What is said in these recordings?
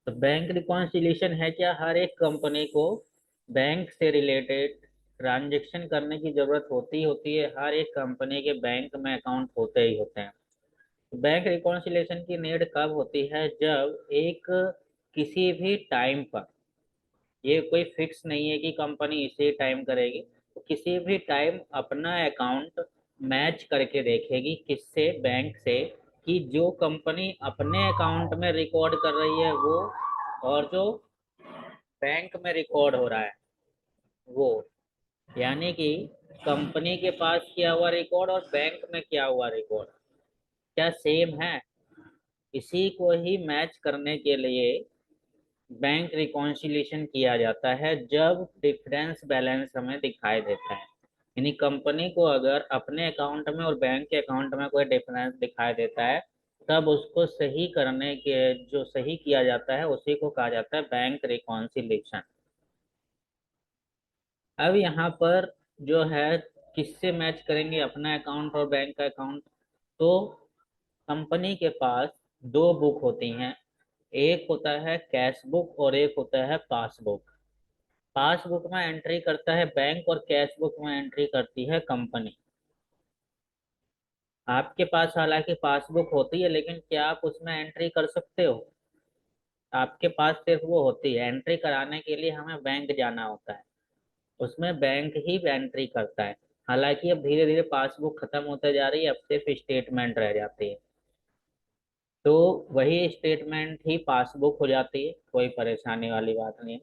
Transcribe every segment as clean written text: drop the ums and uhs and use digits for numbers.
तो bank reconciliation है क्या? हर एक कंपनी को बैंक से रिलेटेड ट्रांजैक्शन करने की जरूरत होती है। हर एक कंपनी के बैंक में अकाउंट होते ही होते हैं। बैंक रिकॉन्सिलिएशन की नीड कब होती है? जब एक किसी भी टाइम पर, ये कोई फिक्स नहीं है कि कंपनी इसी टाइम करेगी, तो किसी भी टाइम अपना अकाउंट मैच करके देखेगी किससे? बैंक से, कि जो कंपनी अपने अकाउंट में रिकॉर्ड कर रही है वो, और जो बैंक में रिकॉर्ड हो रहा है वो, यानी कि कंपनी के पास किया हुआ रिकॉर्ड और बैंक में किया हुआ रिकॉर्ड क्या सेम है? इसी को ही मैच करने के लिए बैंक रिकॉन्सिलिएशन किया जाता है, जब डिफरेंस बैलेंस हमें दिखाई देता है। यानी कंपनी को अगर अपने अकाउंट में और बैंक के अकाउंट में कोई डिफरेंस दिखाई देता है, तब उसको सही करने के, जो सही किया जाता है उसी को कहा जाता है बैंक रिकॉन्सिलिएशन। अब यहाँ पर जो है, किससे मैच करेंगे अपना अकाउंट और बैंक का अकाउंट? तो कंपनी के पास दो बुक होती हैं, एक होता है कैश बुक और एक होता है पासबुक। पासबुक में एंट्री करता है बैंक और कैश बुक में एंट्री करती है कंपनी। आपके पास हालांकि पासबुक होती है, लेकिन क्या आप उसमें एंट्री कर सकते हो? आपके पास सिर्फ वो होती है, एंट्री कराने के लिए हमें बैंक जाना होता है, उसमें बैंक ही एंट्री करता है। हालांकि अब धीरे धीरे पासबुक खत्म होते जा रही है, अब सिर्फ स्टेटमेंट रह जाती है, तो वही स्टेटमेंट ही पासबुक हो जाती है, कोई परेशानी वाली बात नहीं है।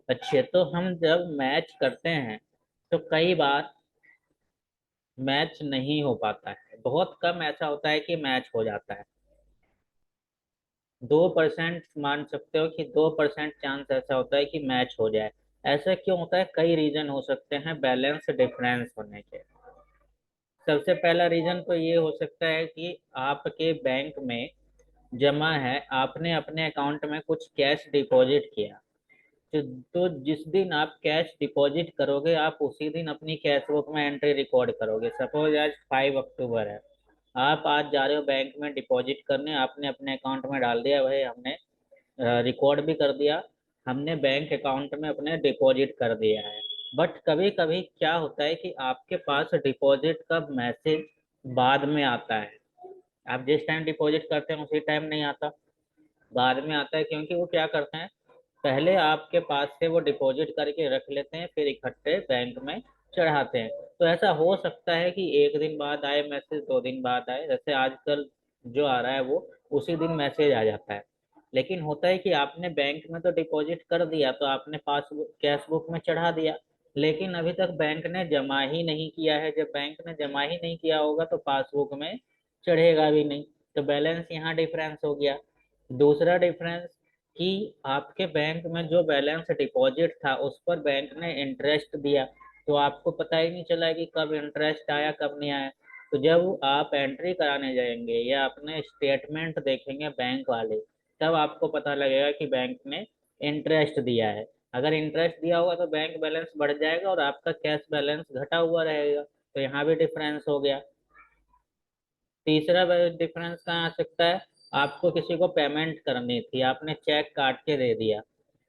अच्छे, तो हम जब मैच करते हैं तो कई बार मैच नहीं हो पाता है, बहुत कम ऐसा होता है कि मैच हो जाता है। 2% मान सकते हो कि 2% चांस ऐसा होता है कि मैच हो जाए। ऐसा क्यों होता है? कई रीजन हो सकते हैं बैलेंस डिफरेंस होने के। सबसे पहला रीजन तो ये हो सकता है कि आपके बैंक में जमा है, आपने अपने अकाउंट में कुछ कैश डिपॉजिट किया, तो जिस दिन आप कैश डिपॉजिट करोगे, आप उसी दिन अपनी कैश बुक में एंट्री रिकॉर्ड करोगे। सपोज आज 5 अक्टूबर है, आप आज जा रहे हो बैंक में डिपॉजिट करने, आपने अपने अकाउंट में डाल दिया, भाई हमने रिकॉर्ड भी कर दिया, हमने बैंक अकाउंट में अपने डिपॉजिट कर दिया है। बट कभी कभी क्या होता है कि आपके पास डिपॉजिट का मैसेज बाद में आता है। आप जिस टाइम डिपॉजिट करते हैं उसी टाइम नहीं आता, बाद में आता है, क्योंकि वो क्या करते हैं, पहले आपके पास से वो डिपॉजिट करके रख लेते हैं, फिर इकट्ठे बैंक में चढ़ाते हैं। तो ऐसा हो सकता है कि एक दिन बाद आए मैसेज, 2 दिन बाद आए, जैसे आजकल जो आ रहा है वो उसी दिन मैसेज आ जाता है। लेकिन होता है कि आपने बैंक में तो डिपॉजिट कर दिया, तो आपने पासबुक कैश बुक में चढ़ा दिया, लेकिन अभी तक बैंक ने जमा ही नहीं किया है। जब बैंक ने जमा ही नहीं किया होगा तो पासबुक में चढ़ेगा भी नहीं, तो बैलेंस यहाँ डिफरेंस हो गया। दूसरा डिफरेंस, कि आपके बैंक में जो बैलेंस डिपॉजिट था उस पर बैंक ने इंटरेस्ट दिया, तो आपको पता ही नहीं चला कि कब इंटरेस्ट आया कब नहीं आया। तो जब आप एंट्री कराने जाएंगे या अपने स्टेटमेंट देखेंगे बैंक वाले, तब आपको पता लगेगा कि बैंक ने इंटरेस्ट दिया है। अगर इंटरेस्ट दिया होगा तो बैंक बैलेंस बढ़ जाएगा और आपका कैश बैलेंस घटा हुआ रहेगा, तो यहाँ भी डिफरेंस हो गया। तीसरा डिफरेंस कहाँ आ सकता है? आपको किसी को पेमेंट करनी थी, आपने चेक काट के दे दिया,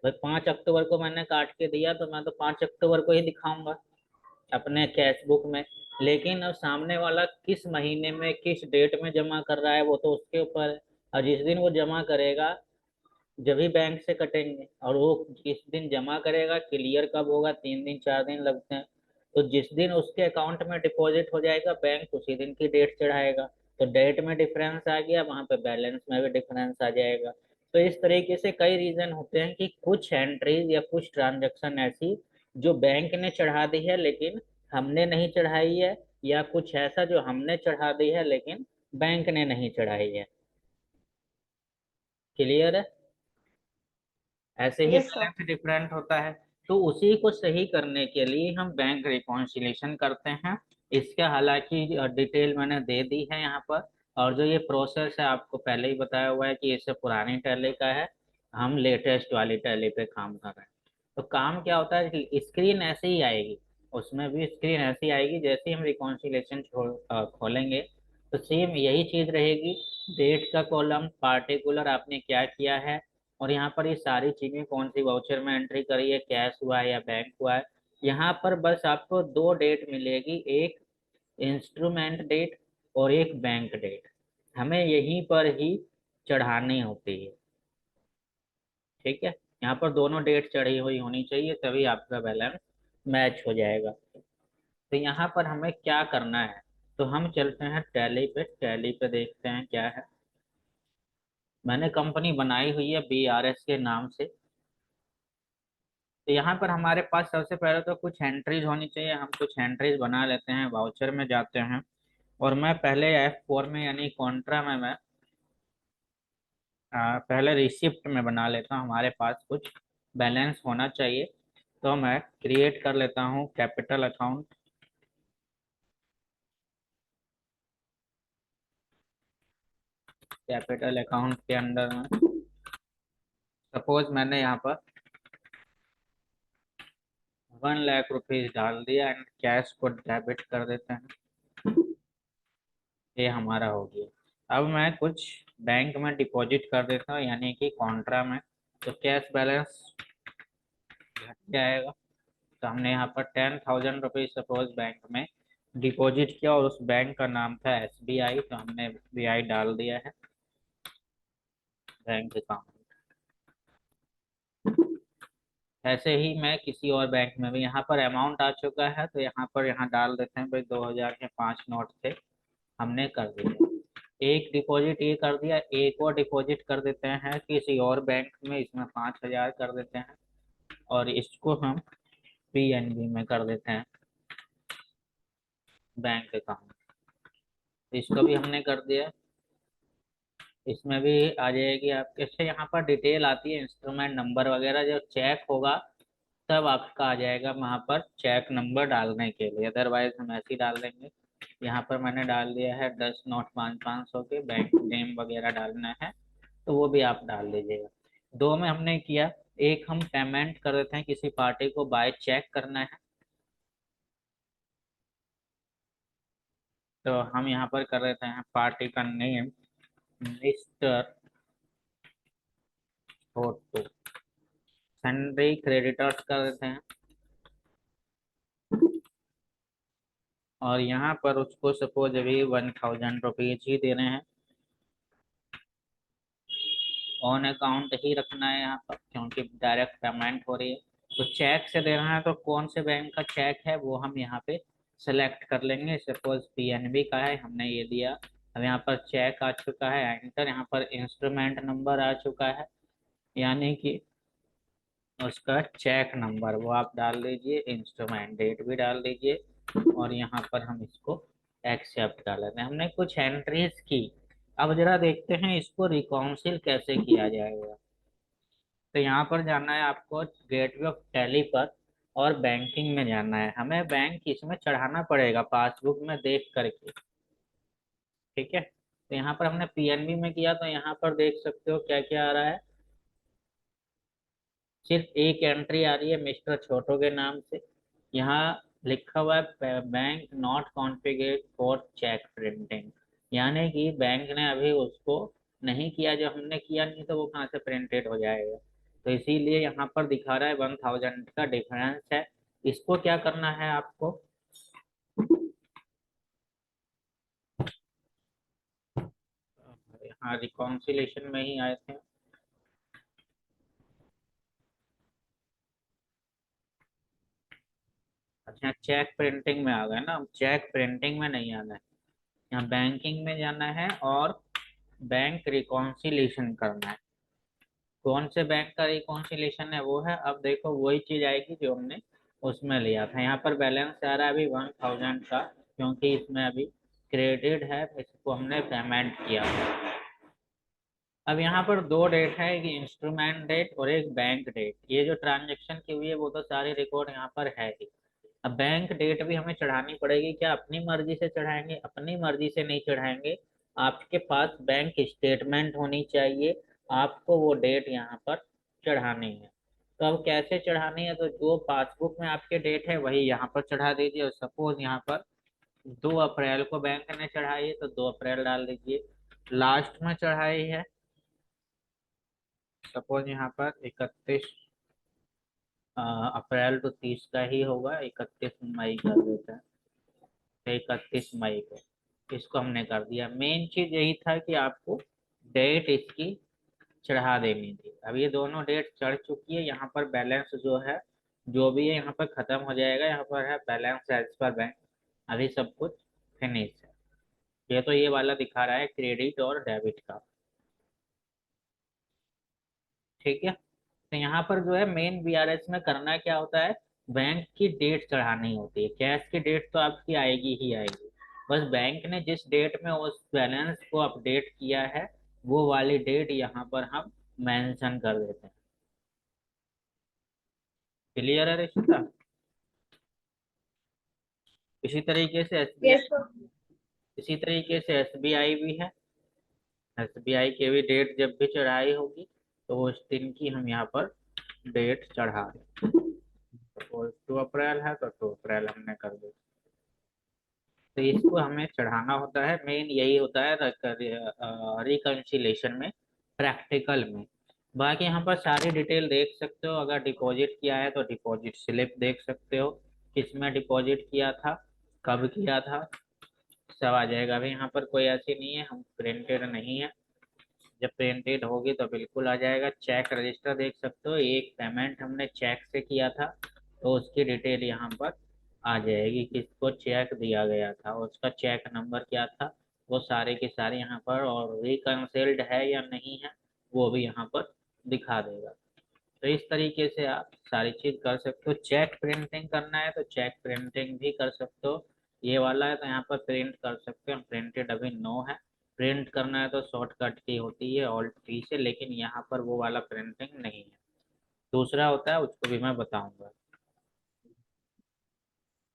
भाई 5 अक्टूबर को मैंने काट के दिया, तो मैं तो 5 अक्टूबर को ही दिखाऊंगा अपने कैश बुक में। लेकिन अब सामने वाला किस महीने में किस डेट में जमा कर रहा है वो तो उसके ऊपर है, और जिस दिन वो जमा करेगा जब भी बैंक से कटेंगे, और वो जिस दिन जमा करेगा क्लियर कब होगा? 3 दिन 4 दिन लगते हैं। तो जिस दिन उसके अकाउंट में डिपॉजिट हो जाएगा, बैंक उसी दिन की डेट चढ़ाएगा, तो डेट में डिफरेंस आ गया, वहां पे बैलेंस में भी डिफरेंस आ जाएगा। तो इस तरीके से कई रीजन होते हैं कि कुछ एंट्रीज या कुछ ट्रांजेक्शन ऐसी जो बैंक ने चढ़ा दी है लेकिन हमने नहीं चढ़ाई है, या कुछ ऐसा जो हमने चढ़ा दी है लेकिन बैंक ने नहीं चढ़ाई है। क्लियर है? ऐसे ही यस सर। बैलेंस डिफरेंट होता है। तो उसी को सही करने के लिए हम बैंक रिकॉन्सिलिएशन करते हैं। इसका हालांकि डिटेल मैंने दे दी है यहाँ पर, और जो ये प्रोसेस है आपको पहले ही बताया हुआ है कि इससे पुरानी टैली का है, हम लेटेस्ट वाली टैली पे काम कर रहे हैं। तो काम क्या होता है कि स्क्रीन ऐसे ही आएगी, उसमें भी स्क्रीन ऐसी आएगी, जैसे ही हम रिकॉन्सिलिएशन खोलेंगे तो सेम यही चीज रहेगी। डेट का कॉलम, पार्टिकुलर आपने क्या किया है, और यहाँ पर ये सारी चीजें कौन सी वाउचर में एंट्री करी है, कैश हुआ है या बैंक हुआ है। यहाँ पर बस आपको दो डेट मिलेगी, एक इंस्ट्रूमेंट डेट और एक बैंक डेट। हमें यहीं पर ही चढ़ानी होती है। ठीक है, यहाँ पर दोनों डेट चढ़ी हुई होनी चाहिए, तभी आपका बैलेंस मैच हो जाएगा। तो यहाँ पर हमें क्या करना है, तो हम चलते हैं टैली पे। टैली पे देखते हैं क्या है। मैंने कंपनी बनाई हुई है BRS के नाम से। तो यहाँ पर हमारे पास सबसे पहले तो कुछ एंट्रीज होनी चाहिए। हम कुछ एंट्रीज बना लेते हैं, वाउचर में जाते हैं। और मैं पहले F4 में यानी कॉन्ट्रा में मैं पहले रिसिप्ट में बना लेता हूँ। हमारे पास कुछ बैलेंस होना चाहिए, तो मैं क्रिएट कर लेता हूँ कैपिटल अकाउंट। कैपिटल अकाउंट के अंदर में सपोज मैंने यहाँ पर 1 लाख रुपीज डाल दिया एंड कैश को डेबिट कर देते हैं। ये हमारा हो गया। अब मैं कुछ बैंक में डिपॉजिट कर देता हूँ, यानी कि कॉन्ट्रा में। तो कैश बैलेंस घट जाएगा। तो हमने यहाँ पर 10,000 रुपीज सपोज बैंक में डिपॉजिट किया, और उस बैंक का नाम था SBI, तो हमने SBI डाल दिया है बैंक अकाउंट। ऐसे ही मैं किसी और बैंक में भी, यहाँ पर अमाउंट आ चुका है तो यहाँ पर डाल देते हैं भाई, 2,000 के 5 नोट थे, हमने कर दिया। एक डिपॉजिट ये कर दिया, एक और डिपॉजिट कर देते हैं किसी और बैंक में, इसमें 5,000 कर देते हैं। और इसको हम PNB में कर देते हैं, बैंक अकाउंट। इसको भी हमने कर दिया। इसमें भी आ जाएगी आपके से, यहाँ पर डिटेल आती है इंस्ट्रूमेंट नंबर वगैरह, जब चेक होगा तब आपका आ जाएगा वहाँ पर चेक नंबर डालने के लिए, अदरवाइज हम ऐसे ही डाल देंगे। यहाँ पर मैंने डाल दिया है 10 नोट 500-500 के, बैंक नेम वगैरह डालना है तो वो भी आप डाल दीजिएगा। दो में हमने किया। एक हम पेमेंट कर देते हैं, किसी पार्टी को बाय चेक करना है, तो हम यहाँ पर कर देते हैं पार्टी का नेम मिस्टर छोटू। सन्डे क्रेडिटर्स कर देते हैं। और यहाँ पर उसको सपोज अभी 1,000 रुपीज ही देने हैं। ऑन अकाउंट ही रखना है यहाँ पर, क्योंकि डायरेक्ट पेमेंट हो रही है। तो चेक से देना है, तो कौन से बैंक का चेक है वो हम यहाँ पे सेलेक्ट कर लेंगे। सपोज PNB का है, हमने ये दिया। अब यहाँ पर चेक आ चुका है, एंटर। यहाँ पर इंस्ट्रूमेंट नंबर आ चुका है, यानी कि उसका चेक नंबर वो आप डाल दीजिए, इंस्ट्रूमेंट डेट भी डाल दीजिए। और यहाँ पर हम इसको एक्सेप्ट कर लेते हैं। हमने कुछ एंट्रीज की। अब जरा देखते हैं इसको रिकाउंसिल कैसे किया जाएगा। तो यहाँ पर जाना है आपको गेटवे ऑफ टैली पर, और बैंकिंग में जाना है। हमें बैंक इसमें चढ़ाना पड़ेगा पासबुक में देख करके। ठीक है, तो यहाँ पर हमने PNB में किया, तो यहाँ पर देख सकते हो क्या क्या आ रहा है। सिर्फ एक एंट्री आ रही है मिस्टर छोटो के नाम से। यहाँ लिखा हुआ है bank not configured for cheque printing, यानी कि बैंक ने अभी उसको नहीं किया। जो हमने किया नहीं तो वो कहाँ से प्रिंटेड हो जाएगा। तो इसीलिए यहाँ पर दिखा रहा है 1,000 का डिफरेंस है। इसको क्या करना है आपको, यहाँ रिकॉन्सिलेशन में ही आए थे। अच्छा, चेक प्रिंटिंग में आ गए ना, चेक प्रिंटिंग में नहीं आना है। यहाँ बैंकिंग में जाना है और बैंक रिकॉन्सिलेशन करना है। कौन से बैंक का रिकॉन्सिलेशन है वो है, अब देखो वही चीज आएगी जो हमने उसमें लिया था। यहाँ पर बैलेंस आ रहा है अभी 1,000 का, क्योंकि इसमें अभी क्रेडिट है, इसको हमने पेमेंट किया है। अब यहाँ पर दो डेट है, एक इंस्ट्रूमेंट डेट और एक बैंक डेट। ये जो ट्रांजेक्शन की हुई है वो तो सारी रिकॉर्ड यहाँ पर है ही। अब बैंक डेट भी हमें चढ़ानी पड़ेगी। क्या अपनी मर्जी से चढ़ाएंगे? अपनी मर्जी से नहीं चढ़ाएंगे, आपके पास बैंक स्टेटमेंट होनी चाहिए, आपको वो डेट यहाँ पर चढ़ानी है। तो अब कैसे चढ़ानी है, तो जो पासबुक में आपके डेट है वही यहाँ पर चढ़ा दीजिए। और सपोज यहाँ पर 2 अप्रैल को बैंक ने चढ़ाई है तो 2 अप्रैल डाल दीजिए। लास्ट में चढ़ाई है सपोज यहाँ पर 31 अप्रैल टू 30 का ही होगा, 31 मई कर देते हैं, 31 मई को इसको हमने कर दिया। मेन चीज यही था कि आपको डेट इसकी चढ़ा देनी थी। अब ये दोनों डेट चढ़ चुकी है, यहाँ पर बैलेंस जो है जो भी है यहाँ पर खत्म हो जाएगा। यहाँ पर है बैलेंस एज पर बैंक, अभी सब कुछ फिनिश है। ये तो ये वाला दिखा रहा है क्रेडिट और डेबिट का, ठीक है। तो यहाँ पर जो है मेन बीआरएस में करना क्या होता है, बैंक की डेट चढ़ानी होती है। कैश की डेट तो आपकी आएगी ही आएगी, बस बैंक ने जिस डेट में उस बैलेंस को अपडेट किया है वो वाली डेट यहाँ पर हम मेंशन कर देते हैं। क्लियर है रिश्ता। इसी तरीके से यस एसबीआई, सर। इसी तरीके से एसबीआई भी है। एसबीआई की भी डेट जब भी चढ़ाई होगी तो उस दिन की हम यहाँ पर डेट चढ़ा दें। तो 2 अप्रैल है तो 2 अप्रैल हमने कर दी। तो इसको हमें चढ़ाना होता है, मेन यही होता है रिकंसिलेशन में, प्रैक्टिकल में। बाकी यहाँ पर सारी डिटेल देख सकते हो, अगर डिपॉजिट किया है तो डिपॉजिट स्लिप देख सकते हो, किसमें डिपॉजिट किया था, कब किया था, सब आ जाएगा। अभी यहाँ पर कोई ऐसी नहीं है, हम प्रिंटेड नहीं है, जब प्रिंटेड होगी तो बिल्कुल आ जाएगा। चेक रजिस्टर देख सकते हो, एक पेमेंट हमने चेक से किया था तो उसकी डिटेल यहाँ पर आ जाएगी, किसको चेक दिया गया था, उसका चेक नंबर क्या था, वो सारे के सारे यहाँ पर, और रिकंसिल्ड है या नहीं है वो भी यहाँ पर दिखा देगा। तो इस तरीके से आप सारी चीज कर सकते हो। चेक प्रिंटिंग करना है तो चेक प्रिंटिंग भी कर सकते हो। ये वाला है तो यहाँ पर प्रिंट कर सकते हो, प्रिंटेड अभी नो है। प्रिंट करना है तो शॉर्टकट की होती है ऑल्ट पी से, लेकिन यहाँ पर वो वाला प्रिंटिंग नहीं है, दूसरा होता है, उसको भी मैं बताऊंगा।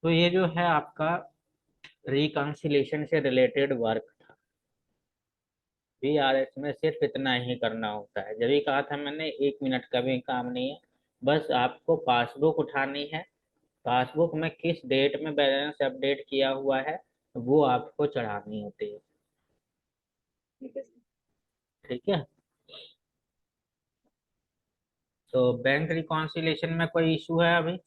तो ये जो है आपका रिकंसिलेशन से रिलेटेड वर्क था। बीआरएस में सिर्फ इतना ही करना होता है, जब भी कहा था मैंने 1 मिनट का भी काम नहीं है। बस आपको पासबुक उठानी है, पासबुक में किस डेट में बैलेंस अपडेट किया हुआ है वो आपको चढ़ानी होती है, ठीक है सर। ठीक है। तो बैंक रिकॉन्सिलेशन में कोई इशू है अभी?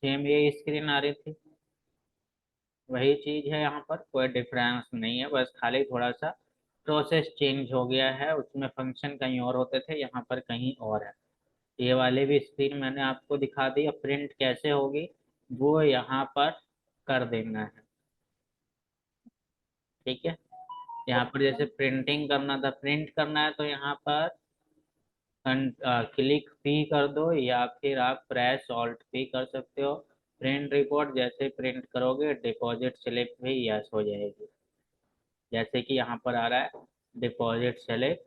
सेम ये स्क्रीन आ रही थी, वही चीज है, यहाँ पर कोई डिफरेंस नहीं है, बस खाली थोड़ा सा प्रोसेस चेंज हो गया है, उसमें फंक्शन कहीं और होते थे, यहाँ पर कहीं और है। ये वाली भी स्क्रीन मैंने आपको दिखा दी। अब प्रिंट कैसे होगी वो यहाँ पर कर देना है, ठीक है। यहाँ पर जैसे प्रिंटिंग करना था, प्रिंट करना है तो यहाँ पर क्लिक पी कर दो या फिर आप प्रेस ऑल्ट पी कर सकते हो। प्रिंट रिपोर्ट जैसे प्रिंट करोगे डिपॉजिट स्लिप भी यस हो जाएगी, जैसे कि यहाँ पर आ रहा है डिपॉजिट स्लिप,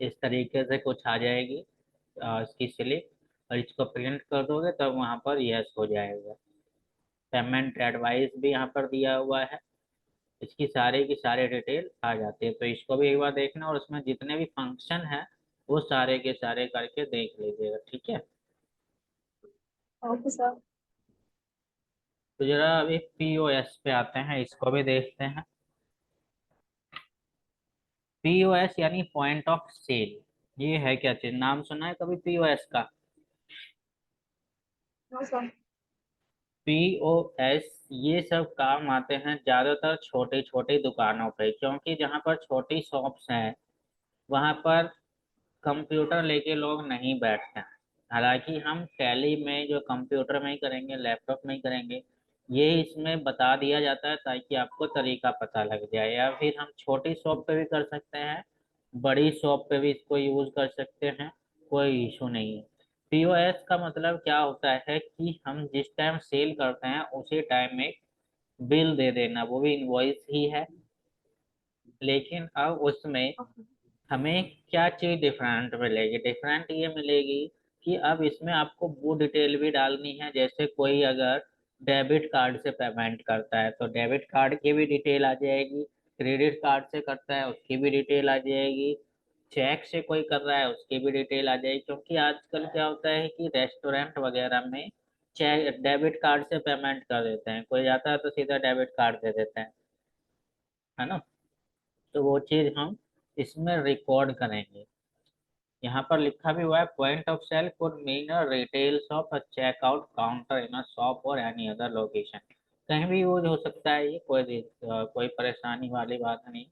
इस तरीके से कुछ आ जाएगी इसकी स्लिप, और इसको प्रिंट कर दोगे तब वहाँ पर यस हो जाएगा। पेमेंट एडवाइस भी यहाँ पर दिया हुआ है, इसकी सारे की सारे डिटेल आ जाती है। तो इसको भी एक बार देखना, और उसमें जितने भी फंक्शन है वो सारे के सारे करके देख लीजिएगा, ठीक है। Okay sir. तो जरा अभी पीओएस पे आते हैं, इसको भी देखते हैं। पीओएस यानी पॉइंट ऑफ सेल, ये है क्या चीज, नाम सुना है कभी पीओएस का? No sir. पीओएस ये सब काम आते हैं ज्यादातर छोटी छोटी दुकानों पे, क्योंकि जहाँ पर छोटी शॉप्स हैं वहाँ पर कंप्यूटर लेके लोग नहीं बैठते हैं। हालांकि हम टैली में जो कंप्यूटर में ही करेंगे, लैपटॉप में ही करेंगे, ये इसमें बता दिया जाता है ताकि आपको तरीका पता लग जाए। या फिर हम छोटी शॉप पे भी कर सकते हैं, बड़ी शॉप पे भी इसको यूज कर सकते हैं, कोई इशू नहीं है। पीओएस का मतलब क्या होता है कि हम जिस टाइम सेल करते हैं उसी टाइम एक बिल दे देना, वो भी इनवॉइस ही है। लेकिन अब उसमें हमें क्या चीज डिफरेंट मिलेगी, डिफरेंट ये मिलेगी कि अब इसमें आपको वो डिटेल भी डालनी है, जैसे कोई अगर डेबिट कार्ड से पेमेंट करता है तो डेबिट कार्ड की भी डिटेल आ जाएगी, क्रेडिट कार्ड से करता है उसकी भी डिटेल आ जाएगी, चेक से कोई कर रहा है उसकी भी डिटेल आ जाएगी। क्योंकि आजकल क्या होता है कि रेस्टोरेंट वगैरह में चेक डेबिट कार्ड से पेमेंट कर देते हैं, कोई जाता है तो सीधा डेबिट कार्ड दे देते हैं, है ना। तो वो चीज हम इसमें रिकॉर्ड करेंगे। यहाँ पर लिखा भी हुआ है, point of sale could mean a retail shop, a checkout counter in a shop और एनी अदर लोकेशन। कहीं भी यूज हो सकता है ये, कोई परेशानी वाली बात नहीं।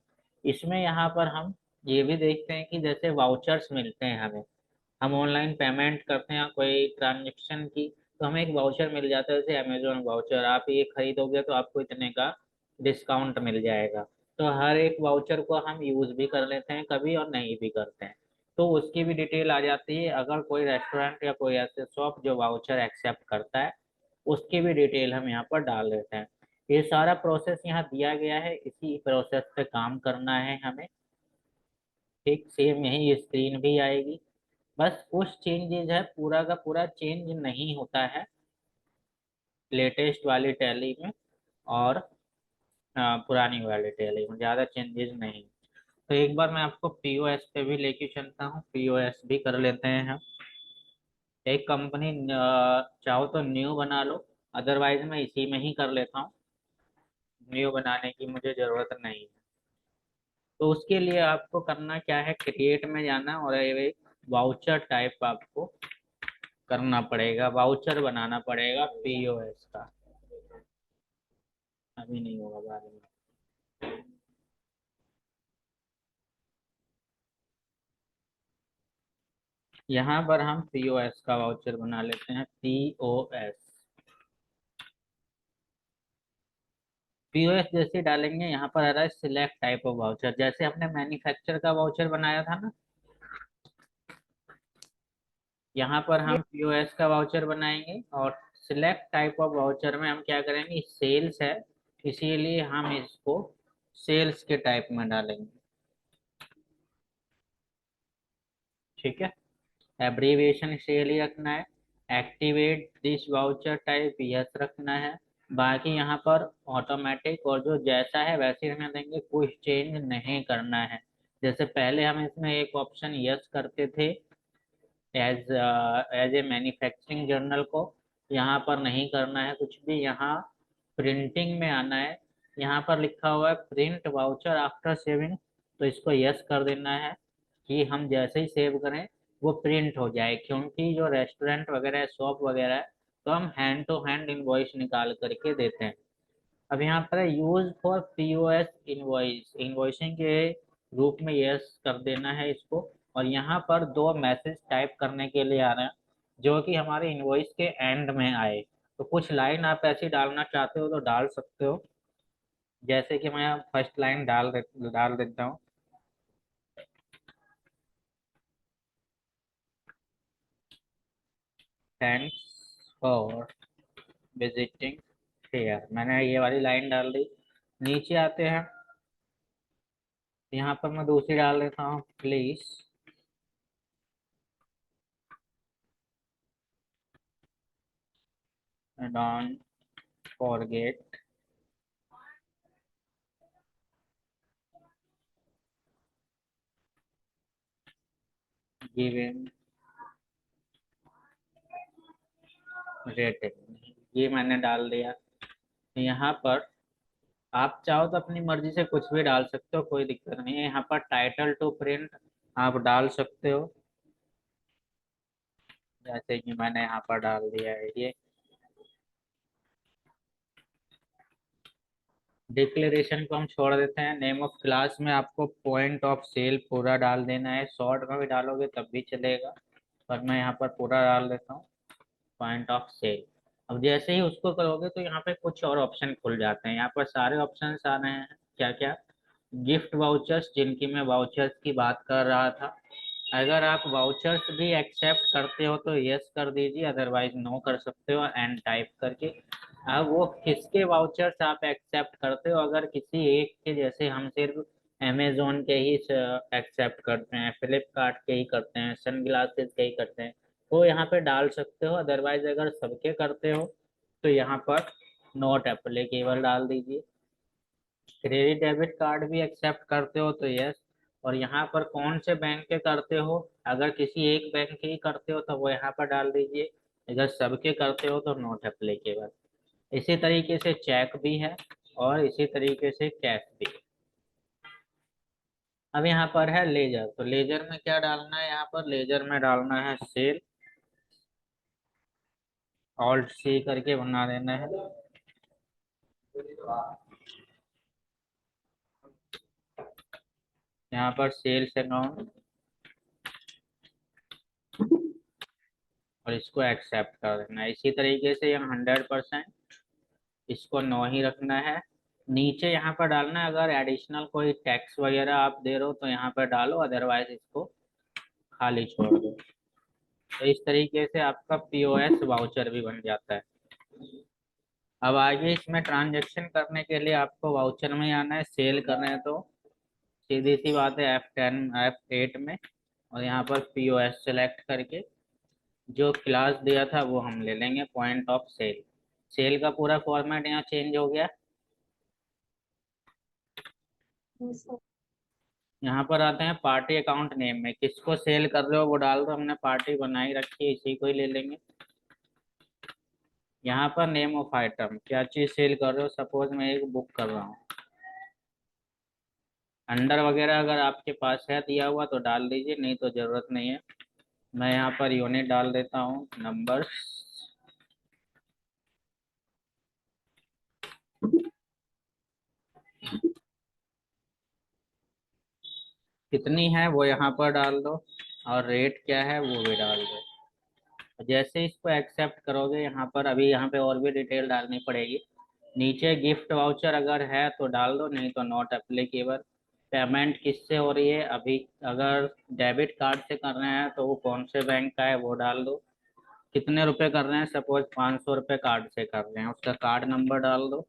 इसमें यहाँ पर हम ये भी देखते हैं कि जैसे वाउचर्स मिलते हैं हमें, हम ऑनलाइन पेमेंट करते हैं कोई ट्रांजेक्शन की, तो हमें एक वाउचर मिल जाता है, जैसे अमेजोन वाउचर, आप ये खरीदोगे तो आपको इतने का डिस्काउंट मिल जाएगा। तो हर एक वाउचर को हम यूज भी कर लेते हैं कभी और नहीं भी करते हैं, तो उसकी भी डिटेल आ जाती है। अगर कोई रेस्टोरेंट या कोई ऐसे शॉप जो वाउचर एक्सेप्ट करता है, उसकी भी डिटेल हम यहाँ पर डाल देते हैं। ये सारा प्रोसेस यहाँ दिया गया है, इसी प्रोसेस पे काम करना है हमें। ठीक सेम यही स्क्रीन भी आएगी, बस कुछ चेंजेस है, पूरा का पूरा चेंज नहीं होता है लेटेस्ट वाली टैली में, और पुरानी वाली टैली में ज़्यादा चेंजेस नहीं। तो एक बार मैं आपको पीओएस पे भी लेके चलता हूँ, पीओएस भी कर लेते हैं हम। एक कंपनी चाहो तो न्यू बना लो, अदरवाइज मैं इसी में ही कर लेता हूँ, न्यू बनाने की मुझे ज़रूरत नहीं है। तो उसके लिए आपको करना क्या है, क्रिएट में जाना और ये वाउचर टाइप आपको करना पड़ेगा, वाउचर बनाना पड़ेगा पीओएस का। अभी नहीं होगा, बाद में। यहाँ पर हम पीओएस का वाउचर बना लेते हैं, पीओएस। पीओएस जैसे डालेंगे यहाँ पर आ रहा है सिलेक्ट टाइप ऑफ वाउचर, जैसे हमने मैन्युफैक्चर का वाउचर बनाया था ना, यहाँ पर ये हम पीओएस का वाउचर बनाएंगे। और सिलेक्ट टाइप ऑफ वाउचर में हम क्या करेंगे, सेल्स है इसीलिए हम इसको सेल्स के टाइप में डालेंगे। ठीक है, एब्रीविएशन सेल ही रखना है। Activate this voucher type yes रखना है। बाकी यहाँ पर ऑटोमेटिक और जो जैसा है वैसे हमें देंगे, कुछ चेंज नहीं करना है। जैसे पहले हम इसमें एक ऑप्शन यस करते थे as as a manufacturing journal को, यहाँ पर नहीं करना है कुछ भी, यहाँ प्रिंटिंग में आना है। यहाँ पर लिखा हुआ है प्रिंट वाउचर आफ्टर सेविंग, तो इसको यस कर देना है कि हम जैसे ही सेव करें वो प्रिंट हो जाए, क्योंकि जो रेस्टोरेंट वगैरह है, शॉप वगैरह है, तो हम हैंड टू हैंड इनवॉइस निकाल करके देते हैं। अब यहाँ पर use for POS invoice, invoicing के रूप में यस कर देना है इसको। और यहाँ पर दो मैसेज टाइप करने के लिए आ रहे हैं, जो कि हमारे इनवॉइस के एंड में आए। तो कुछ लाइन आप ऐसी डालना चाहते हो तो डाल सकते हो, जैसे कि मैं फर्स्ट लाइन डाल देता हूँ। थैंक्स फॉर विजिटिंग हेयर, मैंने ये वाली लाइन डाल दी। नीचे आते हैं, यहाँ पर मैं दूसरी डाल देता हूँ, please don't forget giving rating, ये मैंने डाल दिया। यहाँ पर आप चाहो तो अपनी मर्जी से कुछ भी डाल सकते हो, कोई दिक्कत नहीं है। यहाँ पर टाइटल टू प्रिंट आप डाल सकते हो, जैसे कि मैंने यहाँ पर डाल दिया है ये। डिक्लेरेशन को हम छोड़ देते हैं। नेम ऑफ क्लास में आपको पॉइंट ऑफ सेल पूरा डाल देना है, शॉर्ट में भी डालोगे तब भी चलेगा, पर मैं यहाँ पर पूरा डाल देता हूँ, पॉइंट ऑफ सेल। अब जैसे ही उसको करोगे तो यहाँ पे कुछ और ऑप्शन खुल जाते हैं, यहाँ पर सारे ऑप्शन आ रहे हैं। क्या क्या, गिफ्ट वाउचर्स, जिनकी मैं वाउचर्स की बात कर रहा था। अगर आप वाउचर्स भी एक्सेप्ट करते हो तो यस कर दीजिए, अदरवाइज नो कर सकते हो एंड टाइप करके। अब वो किसके वाउचर्स आप एक्सेप्ट करते हो, अगर किसी एक के, जैसे हम सिर्फ अमेजोन के ही एक्सेप्ट करते हैं, फ्लिपकार्ट के ही करते हैं, सन ग्लासेस के ही करते हैं, तो यहाँ पे डाल सकते हो। अदरवाइज अगर सबके करते हो तो यहाँ पर नॉट एप्लीकेबल डाल दीजिए। क्रेडिट डेबिट कार्ड भी एक्सेप्ट करते हो तो यस। और यहाँ पर कौन से बैंक के करते हो, अगर किसी एक बैंक के ही करते हो तो वो यहाँ पर डाल दीजिए। अगर सबके करते हो तो नॉट एप्लीकेबल। इसी तरीके से चेक भी है और इसी तरीके से कैश भी है। अब यहाँ पर है लेजर, तो लेजर में क्या डालना है, यहाँ पर लेजर में डालना है सेल, ऑल्ट सी करके बना देना है। यहाँ पर सेल्स अकाउंट और इसको एक्सेप्ट कर देना है। इसी तरीके से यहाँ 100%, इसको नो ही रखना है। नीचे यहाँ पर डालना है, अगर एडिशनल कोई टैक्स वगैरह आप दे रहे हो तो यहाँ पर डालो, अदरवाइज इसको खाली छोड़ दो। तो इस तरीके से आपका पीओएस वाउचर भी बन जाता है। अब आगे इसमें ट्रांजेक्शन करने के लिए आपको वाउचर में ही आना है। सेल करना है तो सीधी सी बात है, F10 F8 में, और यहाँ पर पीओएस सेलेक्ट करके जो क्लास दिया था वो हम ले लेंगे, पॉइंट ऑफ सेल। सेल का पूरा फॉर्मेट यहाँ चेंज हो गया। Yes, sir. यहाँ पर आते हैं पार्टी अकाउंट नेम में, किसको सेल कर रहे हो वो डाल दो, हमने पार्टी बनाई रखी है इसी को ही ले लेंगे। यहाँ पर नेम ऑफ आइटम, क्या चीज़ सेल कर रहे हो, सपोज मैं एक बुक कर रहा हूँ। अंडर वगैरह अगर आपके पास है दिया हुआ तो डाल दीजिए, नहीं तो ज़रूरत नहीं है। मैं यहाँ पर यूनिट डाल देता हूँ, नंबर। कितनी है वो यहाँ पर डाल दो, और रेट क्या है वो भी डाल दो। जैसे इसको एक्सेप्ट करोगे यहाँ पर, अभी यहाँ पे और भी डिटेल डालनी पड़ेगी। नीचे गिफ्ट वाउचर अगर है तो डाल दो, नहीं तो नॉट एप्लीकेबल। पेमेंट किससे हो रही है अभी, अगर डेबिट कार्ड से कर रहे हैं तो वो कौन से बैंक का है वो डाल दो। कितने रुपए कर रहे हैं, सपोज 500 रुपये कार्ड से कर रहे हैं, उसका कार्ड नंबर डाल दो।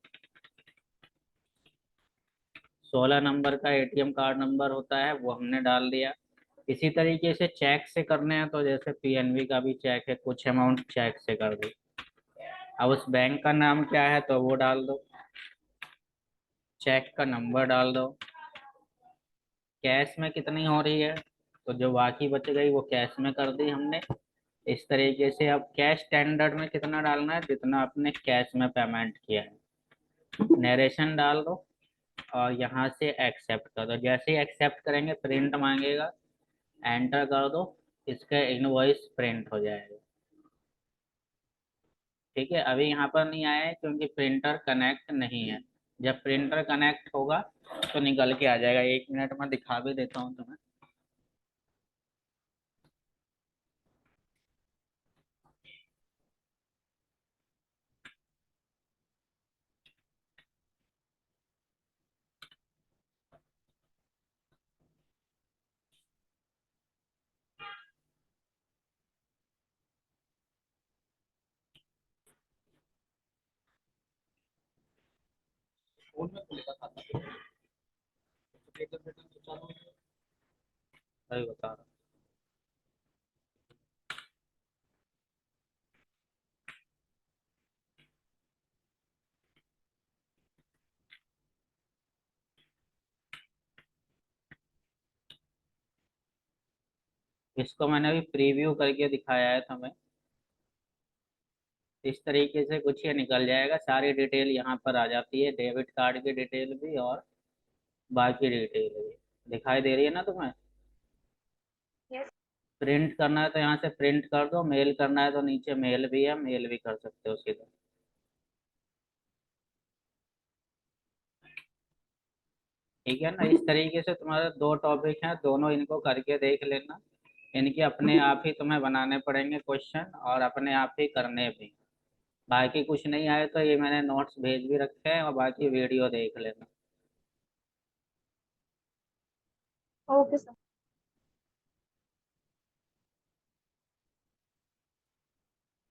16 नंबर का एटीएम कार्ड नंबर होता है वो हमने डाल दिया। इसी तरीके से चेक से करने हैं तो जैसे पीएनबी का भी चेक है, कुछ अमाउंट चेक से कर दो। अब उस बैंक का नाम क्या है तो वो डाल दो, चेक का नंबर डाल दो। कैश में कितनी हो रही है तो जो बाकी बच गई वो कैश में कर दी हमने। इस तरीके से अब कैश स्टैंडर्ड में कितना डालना है, जितना आपने कैश में पेमेंट किया है। नरेशन डाल दो और यहाँ से एक्सेप्ट कर दो। जैसे ही एक्सेप्ट करेंगे प्रिंट मांगेगा, एंटर कर दो, इसका इनवॉइस प्रिंट हो जाएगा। ठीक है, अभी यहाँ पर नहीं आया है क्योंकि प्रिंटर कनेक्ट नहीं है। जब प्रिंटर कनेक्ट होगा तो निकल के आ जाएगा। 1 मिनट में दिखा भी देता हूँ तुम्हें। सही बता रहा हूँ। इसको मैंने अभी प्रीव्यू करके दिखाया है तुम्हें। इस तरीके से कुछ ये निकल जाएगा, सारी डिटेल यहाँ पर आ जाती है, डेबिट कार्ड की डिटेल भी और बाकी डिटेल भी दिखाई दे रही है ना तुम्हें। Yes. प्रिंट करना है तो यहाँ से प्रिंट कर दो, मेल करना है तो नीचे मेल भी है, मेल भी कर सकते हो सीधा। ठीक है ना, इस तरीके से तुम्हारे 2 टॉपिक हैं, दोनों इनको करके देख लेना। इनके अपने आप ही तुम्हें बनाने पड़ेंगे क्वेश्चन, और अपने आप ही करने भी। बाकी कुछ नहीं आए तो ये मैंने नोट्स भेज भी रखे हैं, और बाकी वीडियो देख लेना। Okay, sir.